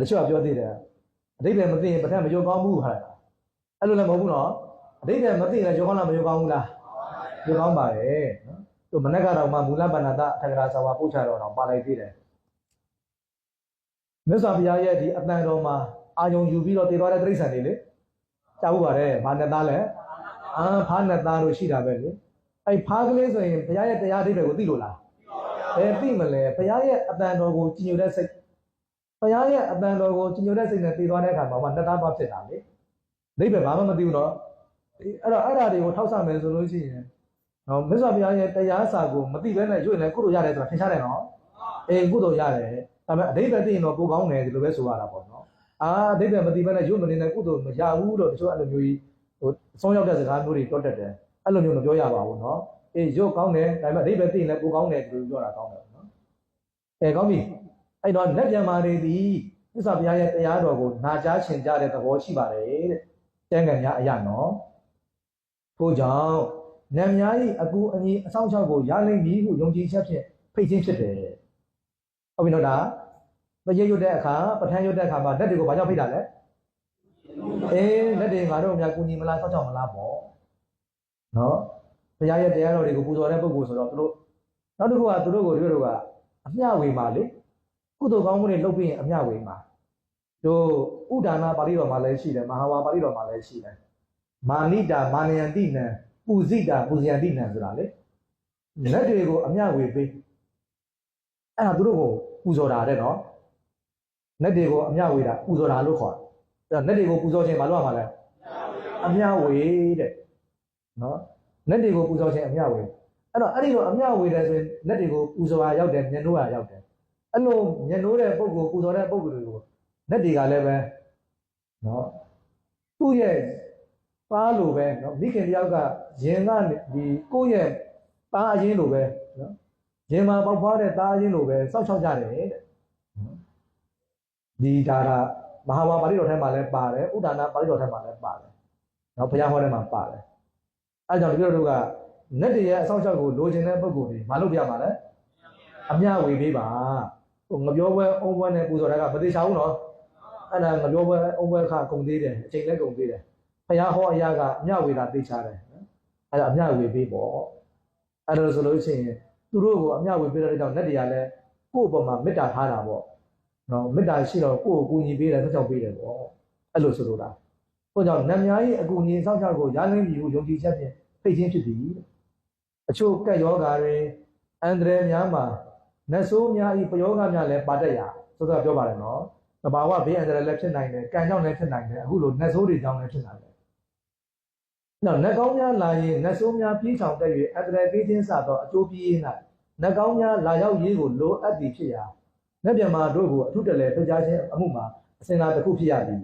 တချို့ကပြောသေးတယ်အတိတ်ပဲမသိရင်ပထမမကြောကောင်းဘူးဟာအဲ့လိုလည်းမဟုတ်ဘူးနော်အတိတ်ပဲမသိရင်ကြောကောင်းလားမကြောကောင်းဘူးလားကြောကောင်းပါတယ်နော်သူမနက်ကတော့မှမူလပဏ္ဏတအထက်ကရာစာဝါပို့ချတော့ပါလိုက်သေးတယ်မြတ်စွာဘုရားရဲ့ဒီအတန်တော်မှာအာယုံယူပြီးတော့တည်သွားတဲ့တိရစ္ဆာန်တွေလေကြားဘူးပါတယ်ဘာနဲ့သားလဲဖားနဲ့သားလို့ရှိတာပဲလေအဲ့ဖားကလေးဆိုရင်ဘုရားရဲ့တရားအဓိပ္ပာယ်ကိုသိလို့လားသိမလဲဘုရားရဲ့အတန်တော်ကိုကြည်ညိုတဲ့စိတ်ဘုရားရဲ့အတန်တော်ကိုကြည်ညိုတဲ့စိတ်နဲ့တည်သွားတဲ့အခါမှာနှစ်သားပါဖြစ်တာလေအဓိပ္ပာယ်ဘာမှမသိဘူးနော်အဲ့တော့အဲ့ဒါတွေကိုထောက်ဆမယ်ဆိုလို့ရှိရင်နော်မြတ်စွာဘုရားရဲ့တရားစာကိုမသိဘဲနဲ့ရွေ့နေကုသိုလ်ရတယ်ဆိုတာထင်ရှားတယ်နော်ကုသိုလ်ရတယ်ဒါပေမဲ့အဓိပ္ပာယ်သိရင်တော့ပိုကောင်းတယ်ဒီလိုပဲဆိုရတာပေါ့နော်အဓိပ္ပာယ်မသိဘဲနဲ့ရွေ့မနေတဲ့ကုသိုလ်မရဘူးတော့တချို့အဲ့လိုမျိုးကြီးဆုံးရောက်တဲ့စကားမျိုးတွေတွတ်တတ်တယ်အဲ့လိုမျိုးမပြောရပါဘူးနော်ရွတ်ကောင်းတယ်ဒါပေမဲ့အဓိပ္ပာယ်သိရင်လည်းပိုကောင်းတယ်ဒီလိုပြောတာကောင်းတယ်နော်ကောင်းပြီအဲ့တော့လက်ပြန်မာတွေဒီမြတ်စွာဘုရားရဲ့တရားတော်ကိုနာကြားချင်ကြတဲ့သဘောရှိပါတယ်တဲ့ကျမ်းဂန်များအရာနော်ထို့ကြောင့်နတ်များ၏အကူအညီအဆောင်အရှောက်ကိုရလိမ့်မည်ဟုယုံကြည်ချက်ဖြင့်ဖိတ်ခြင်းဖြစ်တယ်ဟုတ်ပြီနော်ဒါပရိရွတ်တဲ့အခါပဋ္ဌာန်းရွတ်တဲ့အခါမှာလက်တွေကိုဘာကြောင့်ဖိတ်တာလဲလက်တွေငါတို့များကူညီမလားစောင့်ရှောက်မလားပေါ့နော်ဘုရားရဲ့တရားတော်တွေကိုပူဇော်တဲ့ပုဂ္ဂိုလ်ဆိုတော့သူတို့နောက်တစ်ခုကသူတို့ကိုတို့ကအမျှဝေပါလေကုသိုလ်ကောင်းမှုတွေလုပ်ပြီးရင်အမျှဝေပါတို့ဥဒါနာပါဠိတော်မှာလည်းရှိတယ်မဟာဝါပါဠိတော်မှာလည်းရှိတယ်မာနိတာမာနယန္တိနံပူဇိတာပူဇယန္တိနံဆိုတာလေလက်တွေကိုအမျှဝေပေးအဲ့ဒါသူတို့ကိုပူဇော်တာတဲ့နော်လက်တွေကိုအမျှဝေတာပူဇော်တာလို့ခေါ်တယ်လက်တွေကိုပူဇော်ခြင်းဘာလို့ရမှာလဲအမျှဝေတဲ့နော်လက်တွေကိုပူဇော်ခြင်းအမျှဝေအဲ့တော့အဲ့ဒီလိုအမျှဝေတယ်ဆိုရင်လက်တွေကိုပူဇော်ရာရောက်တယ်မျက်နှိုးရာရောက်တယ်အဲ့လိုမျက်နှိုးတဲ့ပုဂ္ဂိုလ်ပူဇော်တဲ့ပုဂ္ဂိုလ်တွေကိုလက်တွေကလည်းပဲနော်သူ့ရဲ့သားလိုပဲနော်မိခင်တယောက်ကရင်ကဒီကိုယ့်ရဲ့သားအရင်းလိုပဲနော်ရင်မှာပေါက်ဖွားတဲ့သားအရင်းလိုပဲစောက်ချောက်ကြတယ်တဲ့ဒီဒါကမဟာဝါပါဠိတော်ထဲမှာလည်းပါတယ်ဥဒါနာပါဠိတော်ထဲမှာလည်းပါတယ်နော်ဘုရားဟောထဲမှာပါတယ်အဲကြောင့်ဒီလိုတို့ကလက်တွေရဲ့အဆောက်အအုံကိုလိုချင်တဲ့ပုဂ္ဂိုလ်တွေမလုပ်ပြပါနဲ့အမျှဝေပေးပါဟိုငပြောပွဲအုံပွဲနဲ့ပူဇော်တာကမသေးချောင်းနော်အဲ့ဒါငပြောပွဲအုံပွဲခကုန်သေးတယ်အချိန်လည်းကုန်သေးတယ်ဘုရားဟောအရာကအမျှဝေတာသိချတယ်အဲ့ဒါအမျှဝေပေးပေါ့အဲ့ဒါဆိုလို့ရှိရင်သူတို့ကိုအမျှဝေပေးတဲ့ကြောင့်လက်တွေကလည်းကိုယ့်အပေါ်မှာမေတ္တာထားတာပေါ့နော်မေတ္တာရှိတော့ကိုယ့်ကိုကူညီပေးတယ်ဆောက်ရှောက်ပေးတယ်ပေါ့အဲ့လိုဆိုလိုတာဟိုကြောင့်နတ်များ၏အကူအညီဆောက်ရှောက်ကိုရလိမ့်မည်ဟုယုံကြည်ချက်ဖြင့်ဖိတ်ခြင်းဖြစ်သည်အချို့ကက်ယောဂါတွေအန္တရာယ်များမှာနတ်ဆိုးများ၏ပယောဂများလည်းပါတတ်ရဆိုတော့ပြောပါတယ်နော်တဘာဝဘေးအန္တရာယ်လည်းဖြစ်နိုင်တယ်ကံကြောင့်လည်းဖြစ်နိုင်တယ်အခုလိုနတ်ဆိုးတွေကြောင့်လည်းဖြစ်နိုင်တယ်နောက်နတ်ကောင်းများလာရင်နတ်ဆိုးများပြေးချောင်တက်၍အန္တရာယ်ပေးခြင်းစသောအကျိုးပြေး၌နတ်ကောင်းများလာရောက်ရေးကိုလိုအပ်သည်ဖြစ်ရာနတ်မြတ်မာတို့ကိုအထုတလဲထုတ်ကြခြင်းအမှုမှာအစဉ်လာတစ်ခုဖြစ်ရသည်